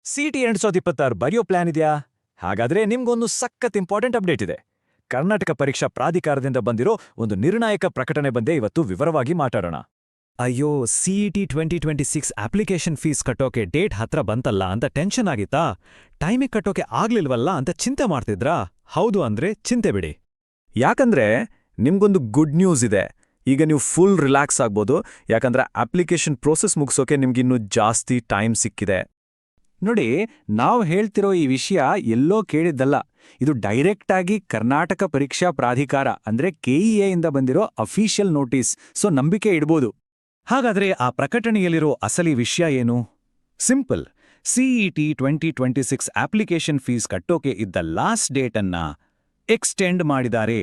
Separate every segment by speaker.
Speaker 1: City 2026 ಬರೆಯೋ plan ಇದೆಯಾ? ಹಾಗಾದ್ರೆ ನಿಮ್ಗೊಂದು ಸಖತ್ ಇಂಪಾರ್ಟೆಂಟ್ ಅಪ್ಡೇಟ್ ಇದೆ. ಕರ್ನಾಟಕ ಪರೀಕ್ಷಾ ಪ್ರಾಧಿಕಾರದಿಂದ ಬಂದಿರೋ ಒಂದು ನಿರ್ಣಾಯಕ ಪ್ರಕಟಣೆ ಬಂದೇ ಇವತ್ತು ವಿವರವಾಗಿ ಮಾತಾಡೋಣ. ಅಯ್ಯೋ, ಸಿಇಟಿ 2026 ಅಪ್ಲಿಕೇಶನ್ ಫೀಸ್ ಕಟ್ಟೋಕೆ ಡೇಟ್ ಹತ್ರ ಬಂತಲ್ಲ ಅಂತ ಟೆನ್ಷನ್ ಆಗಿತ್ತಾ? ಟೈಮಿಗೆ ಕಟ್ಟೋಕೆ ಆಗ್ಲಿಲ್ವಲ್ಲ ಅಂತ ಚಿಂತೆ ಮಾಡ್ತಿದ್ರಾ? ಹೌದು ಅಂದ್ರೆ ಚಿಂತೆ ಬಿಡಿ. ಯಾಕಂದ್ರೆ ನಿಮ್ಗೊಂದು ಗುಡ್ ನ್ಯೂಸ್ ಇದೆ. ಈಗ ನೀವು ಫುಲ್ ರಿಲ್ಯಾಕ್ಸ್ ಆಗ್ಬೋದು, ಯಾಕಂದ್ರೆ ಅಪ್ಲಿಕೇಶನ್ ಪ್ರೋಸೆಸ್ ಮುಗಿಸೋಕೆ ನಿಮ್ಗಿನ್ನೂ ಜಾಸ್ತಿ ಟೈಮ್ ಸಿಕ್ಕಿದೆ. ನೋಡಿ, ನಾವು ಹೇಳ್ತಿರೋ ಈ ವಿಷಯ ಎಲ್ಲೋ ಕೇಳಿದ್ದಲ್ಲ. ಇದು ಡೈರೆಕ್ಟ್ ಆಗಿ ಕರ್ನಾಟಕ ಪರೀಕ್ಷಾ ಪ್ರಾಧಿಕಾರ ಅಂದ್ರೆ ಕೆಇಎ ಇಂದ ಬಂದಿರೋ ಅಫಿಷಿಯಲ್ ನೋಟಿಸ್, ಸೊ ನಂಬಿಕೆ ಇಡ್ಬೋದು. ಹಾಗಾದ್ರೆ ಆ ಪ್ರಕಟಣೆಯಲ್ಲಿರೋ ಅಸಲಿ ವಿಷಯ ಏನು? ಸಿಂಪಲ್. ಸಿಇಟಿ 2026 ಅಪ್ಲಿಕೇಶನ್ ಫೀಸ್ ಕಟ್ಟೋಕೆ ಇದ್ದ ಲಾಸ್ಟ್ ಡೇಟನ್ನ ಎಕ್ಸ್ಟೆಂಡ್ ಮಾಡಿದ್ದಾರೆ.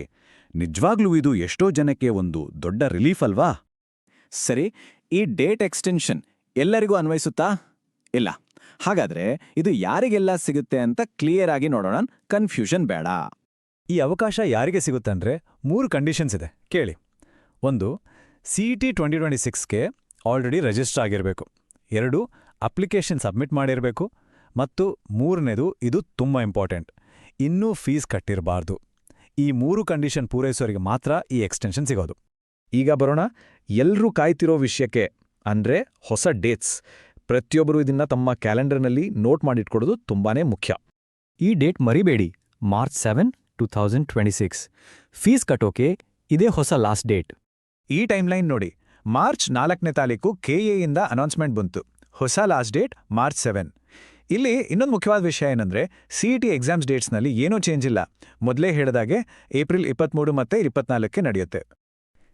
Speaker 1: ನಿಜವಾಗ್ಲೂ ಇದು ಎಷ್ಟೋ ಜನಕ್ಕೆ ಒಂದು ದೊಡ್ಡ ರಿಲೀಫ್ ಅಲ್ವಾ?
Speaker 2: ಸರಿ, ಈ ಡೇಟ್ ಎಕ್ಸ್ಟೆನ್ಷನ್ ಎಲ್ಲರಿಗೂ ಅನ್ವಯಿಸುತ್ತಾ? ಇಲ್ಲ. ಹಾಗಾದ್ರೆ ಇದು ಯಾರಿಗೆಲ್ಲ ಸಿಗುತ್ತೆ ಅಂತ ಕ್ಲಿಯರ್ ಆಗಿ ನೋಡೋಣ, ಕನ್ಫ್ಯೂಷನ್ ಬೇಡ.
Speaker 1: ಈ ಅವಕಾಶ ಯಾರಿಗೆ ಸಿಗುತ್ತಂದ್ರೆ 3 ಕಂಡೀಷನ್ಸ್ ಇದೆ, ಕೇಳಿ. 1, ಸಿಇಟಿ 2026ಗೆ ಆಲ್ರೆಡಿ ರಿಜಿಸ್ಟರ್ ಆಗಿರಬೇಕು. 2, ಅಪ್ಲಿಕೇಶನ್ ಸಬ್ಮಿಟ್ ಮಾಡಿರಬೇಕು. ಮತ್ತು 3ನೇದು, ಇದು ತುಂಬಾ ಇಂಪಾರ್ಟೆಂಟ್, ಇನ್ನೂ ಫೀಸ್ ಕಟ್ಟಿರಬಾರ್ದು. ಈ 3 ಕಂಡೀಷನ್ ಪೂರೈಸೋರಿಗೆ ಮಾತ್ರ ಈ ಎಕ್ಸ್ಟೆನ್ಷನ್ ಸಿಗೋದು. ಈಗ ಬರೋಣ ಎಲ್ರೂ ಕಾಯ್ತಿರೋ ವಿಷಯಕ್ಕೆ, ಅಂದ್ರೆ ಹೊಸ ಡೇಟ್ಸ್. ಪ್ರತಿಯೊಬ್ಬರು ಇದನ್ನ ತಮ್ಮ ಕ್ಯಾಲೆಂಡರ್ನಲ್ಲಿ ನೋಟ್ ಮಾಡಿಟ್ಕೊಡೋದು ತುಂಬಾನೇ ಮುಖ್ಯ. ಈ ಡೇಟ್ ಮರಿಬೇಡಿ, ಮಾರ್ಚ್ 7, 2026. ಫೀಸ್ ಕಟ್ಟೋಕೆ ಇದೇ ಹೊಸ ಲಾಸ್ಟ್ ಡೇಟ್. ಈ ಟೈಮ್ಲೈನ್ ನೋಡಿ, ಮಾರ್ಚ್ 4ನೇ ತಾರೀಕು ಕೆಎಯಿಂದ ಅನೌನ್ಸ್ಮೆಂಟ್ ಬಂತು. ಹೊಸ ಲಾಸ್ಟ್ ಡೇಟ್ ಮಾರ್ಚ್ 7. ಇಲ್ಲಿ ಇನ್ನೊಂದು ಮುಖ್ಯವಾದ ವಿಷಯ ಏನಂದ್ರೆ, ಸಿಇಟಿ ಎಕ್ಸಾಮ್ಸ್ ಡೇಟ್ಸ್ನಲ್ಲಿ ಏನೂ ಚೇಂಜ್ ಇಲ್ಲ. ಮೊದಲೇ ಹೇಳಿದಾಗೆ ಏಪ್ರಿಲ್ 23 ಮತ್ತೆ 24ಕ್ಕೆ ನಡೆಯುತ್ತೆ.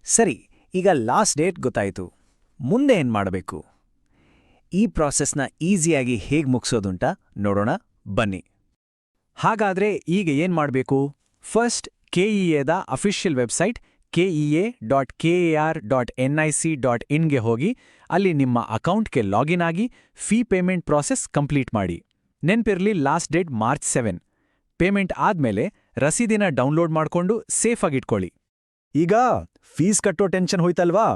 Speaker 3: ಸರಿ, ಈಗ ಲಾಸ್ಟ್ ಡೇಟ್ ಗೊತ್ತಾಯಿತು. ಮುಂದೆ ಏನ್ ಮಾಡಬೇಕು? ಈ ಪ್ರಾಸೆಸ್ನ ಈಸಿಯಾಗಿ ಹೇಗೆ ಮುಗಿಸೋದುಂಟ ನೋಡೋಣ ಬನ್ನಿ. ಹಾಗಾದ್ರೆ ಈಗ ಏನ್ ಮಾಡಬೇಕು? ಫಸ್ಟ್, ಕೆಇಎದ ಅಫಿಷಿಯಲ್ ವೆಬ್ಸೈಟ್ kea.kar.nic.in ಗೆ ಹೋಗಿ ಅಲ್ಲಿ ನಿಮ್ಮ ಅಕೌಂಟ್ಗೆ ಲಾಗಿನ್ ಆಗಿ ಫೀ ಪೇಮೆಂಟ್ ಪ್ರಾಸೆಸ್ ಕಂಪ್ಲೀಟ್ ಮಾಡಿ. ನೆನ್ಪಿರ್ಲಿ, ಲಾಸ್ಟ್ ಡೇಟ್ ಮಾರ್ಚ್ 7. ಪೇಮೆಂಟ್ ಆದ್ಮೇಲೆ ರಸೀದಿನ ಡೌನ್ಲೋಡ್ ಮಾಡ್ಕೊಂಡು ಸೇಫಾಗಿಟ್ಕೊಳ್ಳಿ.
Speaker 1: ಈಗ ಫೀಸ್ ಕಟ್ಟೋ ಟೆನ್ಷನ್ ಹೋಯ್ತಲ್ವಾ?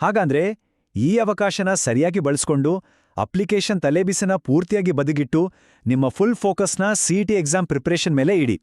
Speaker 1: ಹಾಗಂದ್ರೆ ಈ ಅವಕಾಶನ ಸರಿಯಾಗಿ ಬಳಸ್ಕೊಂಡು ಅಪ್ಲಿಕೇಶನ್ ತಲೆಬಿಸಿನ ಪೂರ್ತಿಯಾಗಿ ಬದಿಗಿಟ್ಟು ನಿಮ್ಮ ಫುಲ್ ಫೋಕಸ್ನ ಸಿಇಟಿ ಎಕ್ಸಾಮ್ ಪ್ರಿಪ್ರೇಷನ್ ಮೇಲೆ ಇಡಿ.